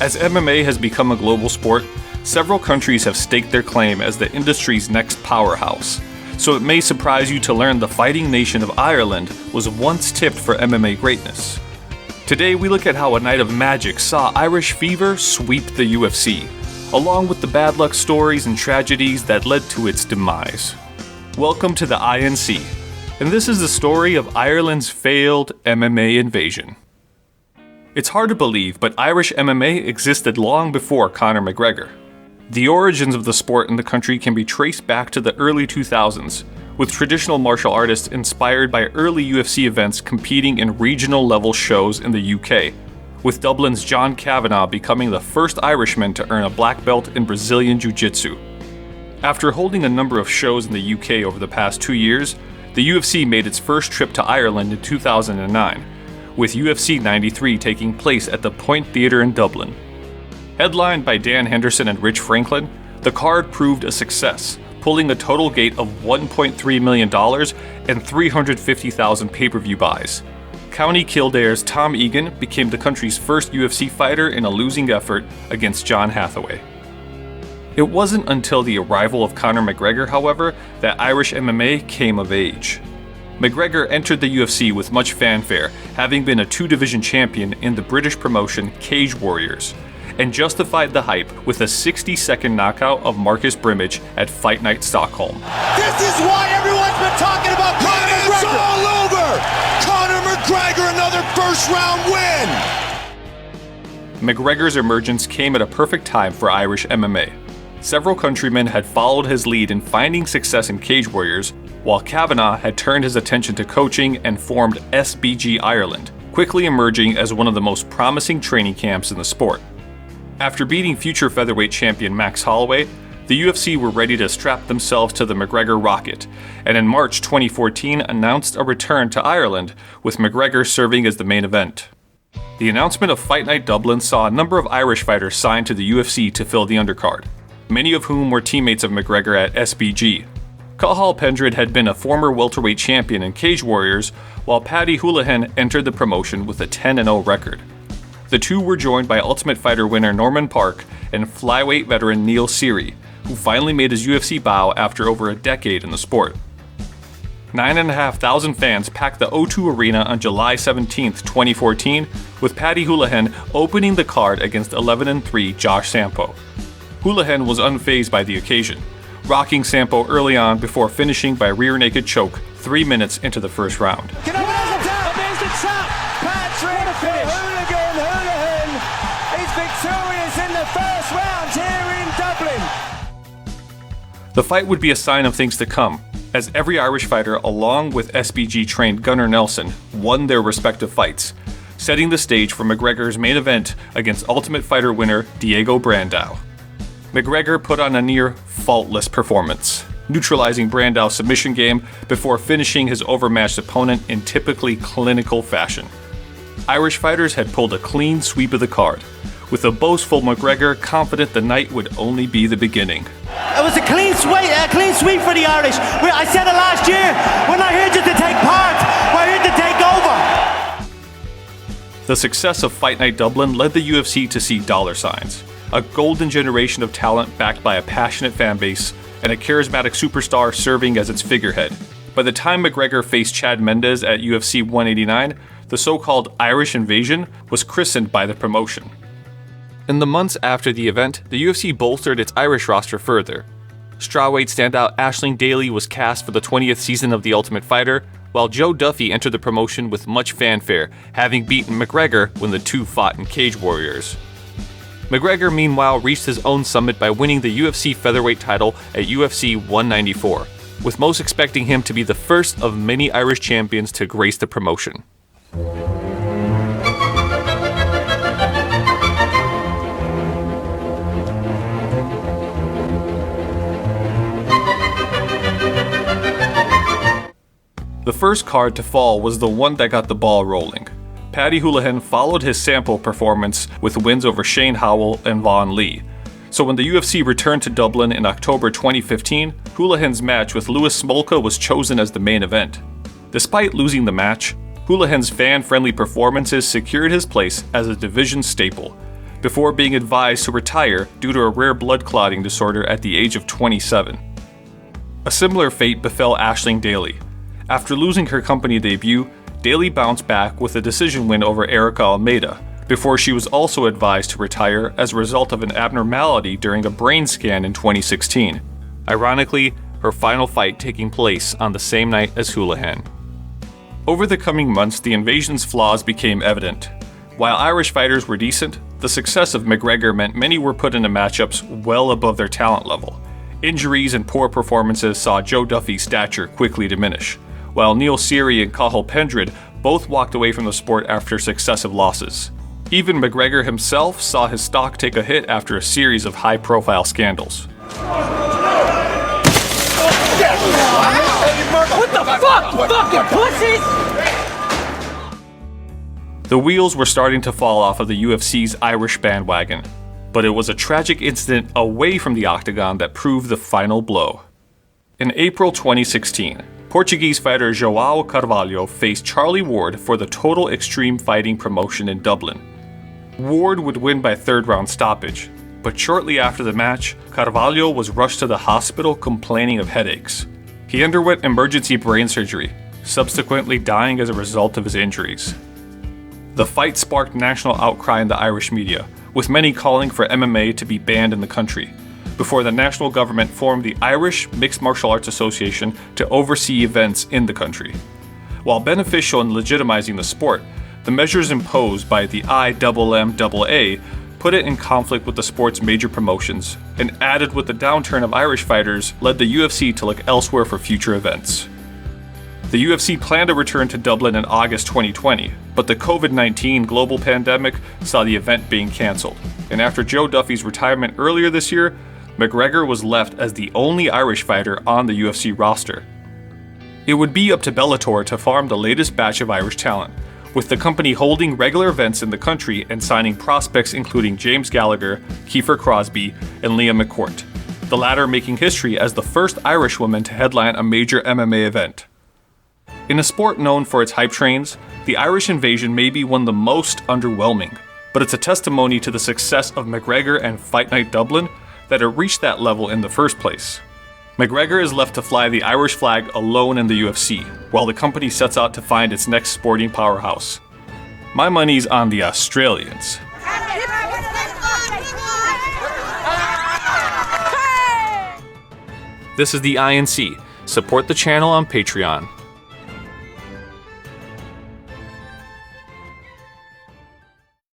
As MMA has become a global sport, several countries have staked their claim as the industry's next powerhouse. So it may surprise you to learn the fighting nation of Ireland was once tipped for MMA greatness. Today we look at how a night of magic saw Irish fever sweep the UFC, along with the bad luck stories and tragedies that led to its demise. Welcome to the INC, and this is the story of Ireland's failed MMA invasion. It's hard to believe, but Irish MMA existed long before Conor McGregor. The origins of the sport in the country can be traced back to the early 2000s, with traditional martial artists inspired by early UFC events competing in regional level shows in the UK, with Dublin's John Kavanagh becoming the first Irishman to earn a black belt in Brazilian Jiu-Jitsu. After holding a number of shows in the UK over the past 2 years, the UFC made its first trip to Ireland in 2009, with UFC 93 taking place at the Point Theatre in Dublin. Headlined by Dan Henderson and Rich Franklin, the card proved a success, pulling a total gate of $1.3 million and 350,000 pay-per-view buys. County Kildare's Tom Egan became the country's first UFC fighter in a losing effort against John Hathaway. It wasn't until the arrival of Conor McGregor, however, that Irish MMA came of age. McGregor entered the UFC with much fanfare, having been a two-division champion in the British promotion Cage Warriors, and justified the hype with a 60-second knockout of Marcus Brimage at Fight Night Stockholm. This is why everyone's been talking about Conor McGregor! It's all over! Conor McGregor, another first-round win! McGregor's emergence came at a perfect time for Irish MMA. Several countrymen had followed his lead in finding success in Cage Warriors, while Kavanagh had turned his attention to coaching and formed SBG Ireland, quickly emerging as one of the most promising training camps in the sport. After beating future featherweight champion Max Holloway, the UFC were ready to strap themselves to the McGregor rocket, and in March 2014 announced a return to Ireland, with McGregor serving as the main event. The announcement of Fight Night Dublin saw a number of Irish fighters signed to the UFC to fill the undercard, many of whom were teammates of McGregor at SBG. Cathal Pendred had been a former welterweight champion in Cage Warriors, while Paddy Holohan entered the promotion with a 10-0 record. The two were joined by Ultimate Fighter winner Norman Park and flyweight veteran Neil Seery, who finally made his UFC bow after over a decade in the sport. 9,500 fans packed the O2 Arena on July 17, 2014, with Paddy Holohan opening the card against 11-3 Josh Sampo. Holohan was unfazed by the occasion, rocking Sampo early on before finishing by rear naked choke 3 minutes into the first round. There's the tap! Patrick Holohan is victorious in the first round here in Dublin. The fight would be a sign of things to come, as every Irish fighter, along with SBG-trained Gunnar Nelson, won their respective fights, setting the stage for McGregor's main event against Ultimate Fighter winner Diego Brandao. McGregor put on a near faultless performance, neutralizing Brandau's submission game before finishing his overmatched opponent in typically clinical fashion. Irish fighters had pulled a clean sweep of the card, with a boastful McGregor confident the night would only be the beginning. It was a clean sweep for the Irish. I said it last year, we're not here just to take part, we're here to take over. The success of Fight Night Dublin led the UFC to see dollar signs, a golden generation of talent backed by a passionate fan base, and a charismatic superstar serving as its figurehead. By the time McGregor faced Chad Mendes at UFC 189, the so-called Irish Invasion was christened by the promotion. In the months after the event, the UFC bolstered its Irish roster further. Strawweight standout Aisling Daly was cast for the 20th season of The Ultimate Fighter, while Joe Duffy entered the promotion with much fanfare, having beaten McGregor when the two fought in Cage Warriors. McGregor, meanwhile, reached his own summit by winning the UFC featherweight title at UFC 194, with most expecting him to be the first of many Irish champions to grace the promotion. The first card to fall was the one that got the ball rolling. Paddy Holohan followed his sample performance with wins over Shane Howell and Vaughn Lee. So when the UFC returned to Dublin in October 2015, Holohan's match with Louis Smolka was chosen as the main event. Despite losing the match, Holohan's fan-friendly performances secured his place as a division staple, before being advised to retire due to a rare blood clotting disorder at the age of 27. A similar fate befell Aisling Daly. After losing her company debut, Daly bounced back with a decision win over Erica Almeida, before she was also advised to retire as a result of an abnormality during a brain scan in 2016. Ironically, her final fight taking place on the same night as Houlihan. Over the coming months, the invasion's flaws became evident. While Irish fighters were decent, the success of McGregor meant many were put into matchups well above their talent level. Injuries and poor performances saw Joe Duffy's stature quickly diminish, while Neil Seery and Cathal Pendred both walked away from the sport after successive losses. Even McGregor himself saw his stock take a hit after a series of high-profile scandals. What the fuck, you fucking pussies? The wheels were starting to fall off of the UFC's Irish bandwagon, but it was a tragic incident away from the octagon that proved the final blow. In April 2016, Portuguese fighter João Carvalho faced Charlie Ward for the Total Extreme Fighting promotion in Dublin. Ward would win by third-round stoppage, but shortly after the match, Carvalho was rushed to the hospital complaining of headaches. He underwent emergency brain surgery, subsequently dying as a result of his injuries. The fight sparked national outcry in the Irish media, with many calling for MMA to be banned in the country, before the national government formed the Irish Mixed Martial Arts Association to oversee events in the country. While beneficial in legitimizing the sport, the measures imposed by the IMMAA put it in conflict with the sport's major promotions, and added with the downturn of Irish fighters led the UFC to look elsewhere for future events. The UFC planned to return to Dublin in August 2020, but the COVID-19 global pandemic saw the event being cancelled, and after Joe Duffy's retirement earlier this year, McGregor was left as the only Irish fighter on the UFC roster. It would be up to Bellator to farm the latest batch of Irish talent, with the company holding regular events in the country and signing prospects including James Gallagher, Kiefer Crosby, and Liam McCourt, the latter making history as the first Irish woman to headline a major MMA event. In a sport known for its hype trains, the Irish invasion may be one of the most underwhelming, but it's a testimony to the success of McGregor and Fight Night Dublin that it reached that level in the first place. McGregor is left to fly the Irish flag alone in the UFC, while the company sets out to find its next sporting powerhouse. My money's on the Australians. This is the INC. Support the channel on Patreon.